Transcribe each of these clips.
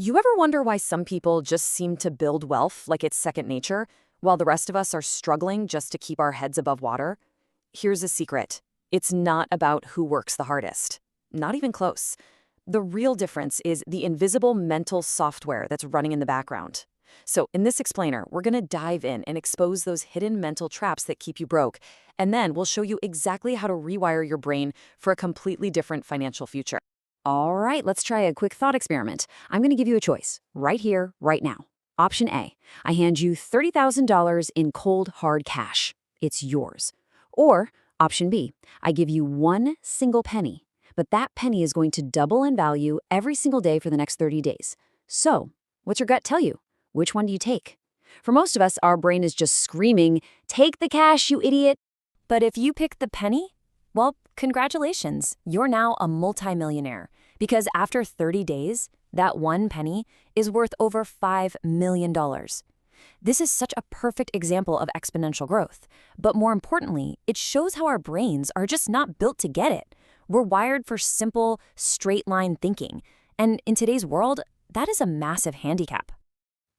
You ever wonder why some people just seem to build wealth like it's second nature, while the rest of us are struggling just to keep our heads above water? Here's a secret. It's not about who works the hardest. Not even close. The real difference is the invisible mental software that's running in the background. So in this explainer, we're going to dive in and expose those hidden mental traps that keep you broke, and then we'll show you exactly how to rewire your brain for a completely different financial future. All right, let's try a quick thought experiment. I'm going to give you a choice, right here, right now. Option A, I hand you $30,000 in cold, hard cash. It's yours. Or option B, I give you one single penny, but that penny is going to double in value every single day for the next 30 days. So, what's your gut tell you? Which one do you take? For most of us, our brain is just screaming, "Take the cash, you idiot!" But if you pick the penny, well, congratulations, you're now a multimillionaire. Because after 30 days, that one penny is worth over $5 million. This is such a perfect example of exponential growth. But more importantly, it shows how our brains are just not built to get it. We're wired for simple, straight-line thinking. And in today's world, that is a massive handicap.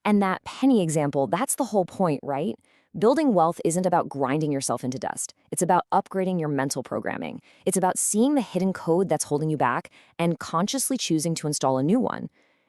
And that penny example, that's the whole point, right? Building wealth isn't about grinding yourself into dust. It's about upgrading your mental programming. It's about seeing the hidden code that's holding you back and consciously choosing to install a new one.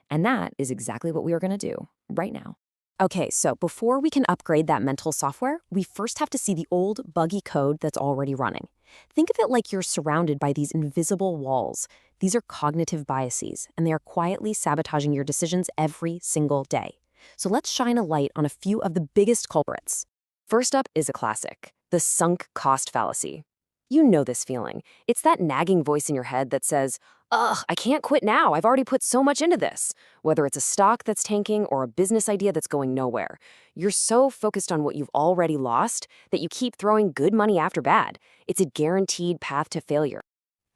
And that is exactly what we are going to do right now. Okay, so before we can upgrade that mental software, we first have to see the old, buggy code that's already running. Think of it like you're surrounded by these invisible walls. These are cognitive biases, and they are quietly sabotaging your decisions every single day. So let's shine a light on a few of the biggest culprits. First up is a classic, the sunk cost fallacy. You know this feeling. It's that nagging voice in your head that says, "Ugh, I can't quit now. I've already put so much into this." Whether it's a stock that's tanking or a business idea that's going nowhere, you're so focused on what you've already lost that you keep throwing good money after bad. It's a guaranteed path to failure.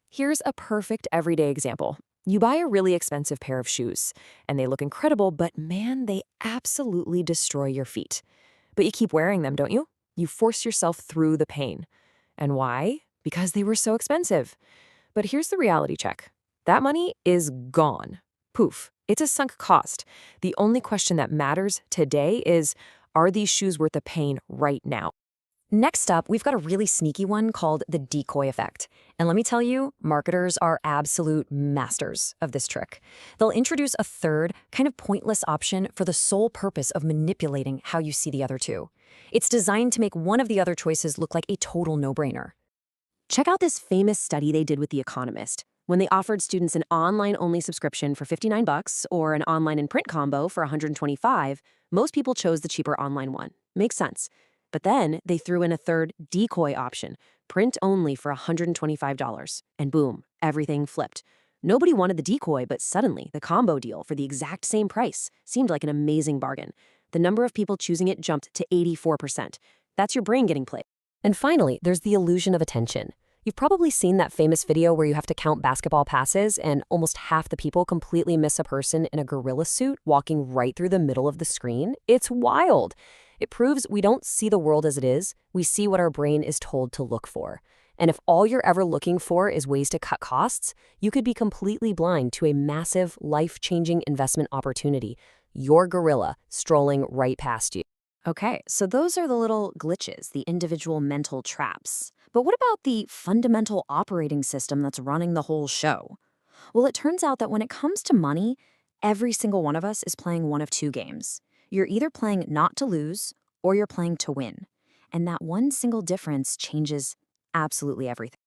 Here's a perfect everyday example. You buy a really expensive pair of shoes, and they look incredible, but man, they absolutely destroy your feet. But you keep wearing them, don't you? You force yourself through the pain. And why? Because they were so expensive. But here's the reality check. That money is gone. Poof. It's a sunk cost. The only question that matters today is, are these shoes worth the pain right now? Next up, we've got a really sneaky one called the decoy effect. And let me tell you, marketers are absolute masters of this trick. They'll introduce a third, kind of pointless option for the sole purpose of manipulating how you see the other two. It's designed to make one of the other choices look like a total no-brainer. Check out this famous study they did with The Economist. When they offered students an online-only subscription for $59 or an online and print combo for $125, most people chose the cheaper online one. Makes sense. But then they threw in a third decoy option, print only for $125, and boom, everything flipped. Nobody wanted the decoy, but suddenly the combo deal for the exact same price seemed like an amazing bargain. The number of people choosing it jumped to 84%. That's your brain getting played. And finally, there's the illusion of attention. You've probably seen that famous video where you have to count basketball passes and almost half the people completely miss a person in a gorilla suit walking right through the middle of the screen. It's wild. It proves we don't see the world as it is, we see what our brain is told to look for. And if all you're ever looking for is ways to cut costs, you could be completely blind to a massive, life-changing investment opportunity. Your gorilla strolling right past you. Okay, so those are the little glitches, the individual mental traps. But what about the fundamental operating system that's running the whole show? Well, it turns out that when it comes to money, every single one of us is playing one of two games. You're either playing not to lose or you're playing to win. And that one single difference changes absolutely everything.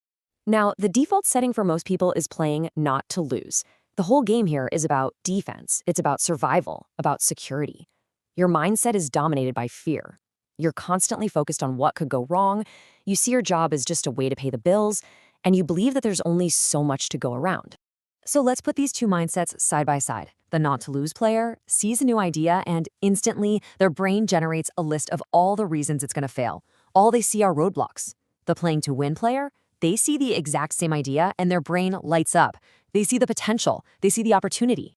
Now, the default setting for most people is playing not to lose. The whole game here is about defense. It's about survival, about security. Your mindset is dominated by fear. You're constantly focused on what could go wrong. You see your job as just a way to pay the bills, and you believe that there's only so much to go around. So let's put these two mindsets side by side. The not-to-lose player sees a new idea and instantly their brain generates a list of all the reasons it's going to fail. All they see are roadblocks. The playing-to-win player, they see the exact same idea and their brain lights up. They see the potential. They see the opportunity.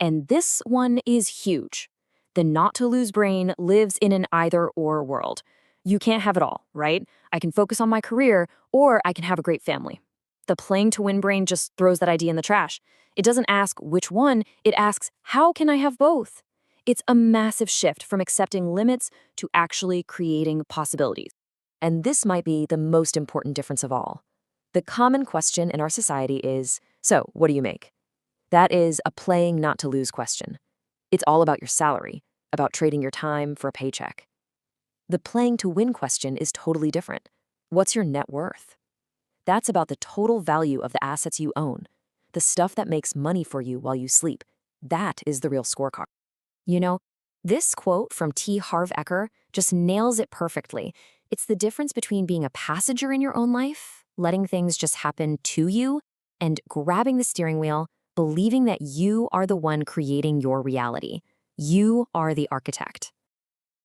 And this one is huge. The not-to-lose brain lives in an either-or world. You can't have it all, right? I can focus on my career or I can have a great family. The playing to win brain just throws that idea in the trash. It doesn't ask which one, it asks, how can I have both? It's a massive shift from accepting limits to actually creating possibilities. And this might be the most important difference of all. The common question in our society is, so what do you make? That is a playing not to lose question. It's all about your salary, about trading your time for a paycheck. The playing to win question is totally different. What's your net worth? That's about the total value of the assets you own, the stuff that makes money for you while you sleep. That is the real scorecard. You know, this quote from T. Harv Eker just nails it perfectly. It's the difference between being a passenger in your own life, letting things just happen to you, and grabbing the steering wheel, believing that you are the one creating your reality. You are the architect.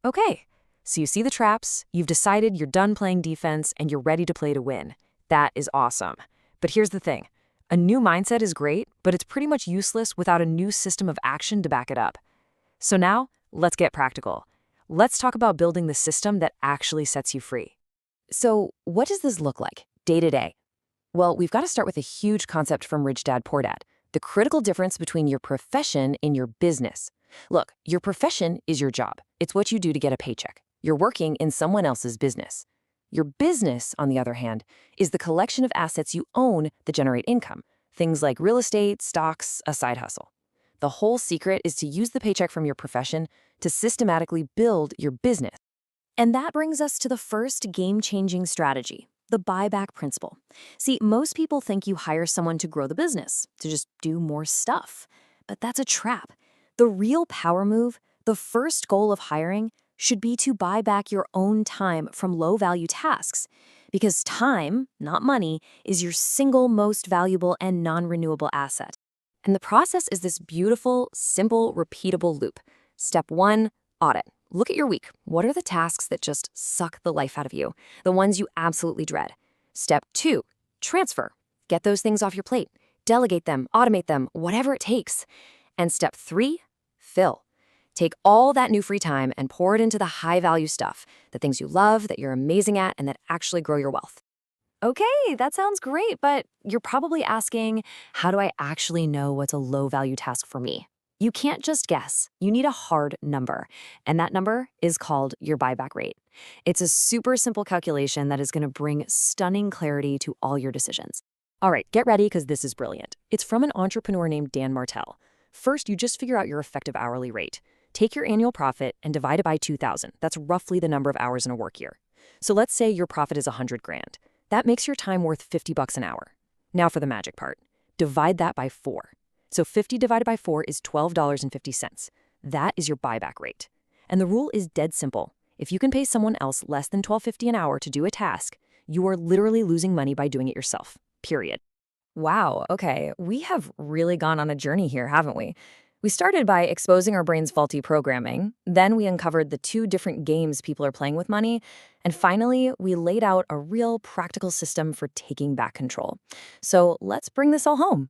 Okay, so you see the traps, you've decided you're done playing defense, and you're ready to play to win. That is awesome. But here's the thing. A new mindset is great, but it's pretty much useless without a new system of action to back it up. So now, let's get practical. Let's talk about building the system that actually sets you free. So what does this look like, day to day? Well, we've got to start with a huge concept from Rich Dad Poor Dad, the critical difference between your profession and your business. Look, your profession is your job. It's what you do to get a paycheck. You're working in someone else's business. Your business, on the other hand, is the collection of assets you own that generate income, things like real estate, stocks, a side hustle. The whole secret is to use the paycheck from your profession to systematically build your business. And that brings us to the first game-changing strategy, the buyback principle. See, most people think you hire someone to grow the business, to just do more stuff. But that's a trap. The real power move, the first goal of hiring, should be to buy back your own time from low-value tasks. Because time, not money, is your single most valuable and non-renewable asset. And the process is this beautiful, simple, repeatable loop. Step 1, audit. Look at your week. What are the tasks that just suck the life out of you? The ones you absolutely dread. Step 2, transfer. Get those things off your plate. Delegate them, automate them, whatever it takes. And step 3, fill. Take all that new free time and pour it into the high-value stuff, the things you love, that you're amazing at, and that actually grow your wealth. Okay, that sounds great, but you're probably asking, how do I actually know what's a low-value task for me? You can't just guess. You need a hard number, and that number is called your buyback rate. It's a super simple calculation that is going to bring stunning clarity to all your decisions. All right, get ready because this is brilliant. It's from an entrepreneur named Dan Martell. First, you just figure out your effective hourly rate. Take your annual profit and divide it by 2,000. That's roughly the number of hours in a work year. So let's say your profit is 100 grand. That makes your time worth 50 bucks an hour. Now for the magic part. Divide that by 4. So 50 divided by 4 is $12.50. That is your buyback rate. And the rule is dead simple. If you can pay someone else less than $12.50 an hour to do a task, you are literally losing money by doing it yourself. Period. Wow, okay, we have really gone on a journey here, haven't we? We started by exposing our brain's faulty programming, then we uncovered the 2 different games people are playing with money, and finally, we laid out a real practical system for taking back control. So let's bring this all home.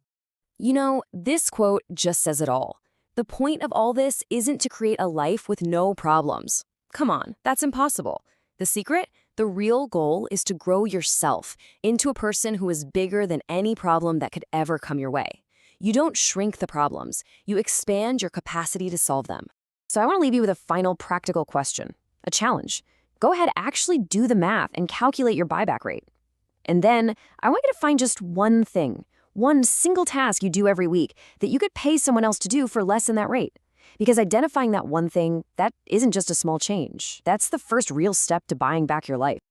You know, this quote just says it all. The point of all this isn't to create a life with no problems. Come on, that's impossible. The secret? The real goal is to grow yourself into a person who is bigger than any problem that could ever come your way. You don't shrink the problems, you expand your capacity to solve them. So I want to leave you with a final practical question, a challenge. Go ahead, actually do the math and calculate your buyback rate. And then I want you to find just one thing, one single task you do every week that you could pay someone else to do for less than that rate. Because identifying that one thing, that isn't just a small change. That's the first real step to buying back your life.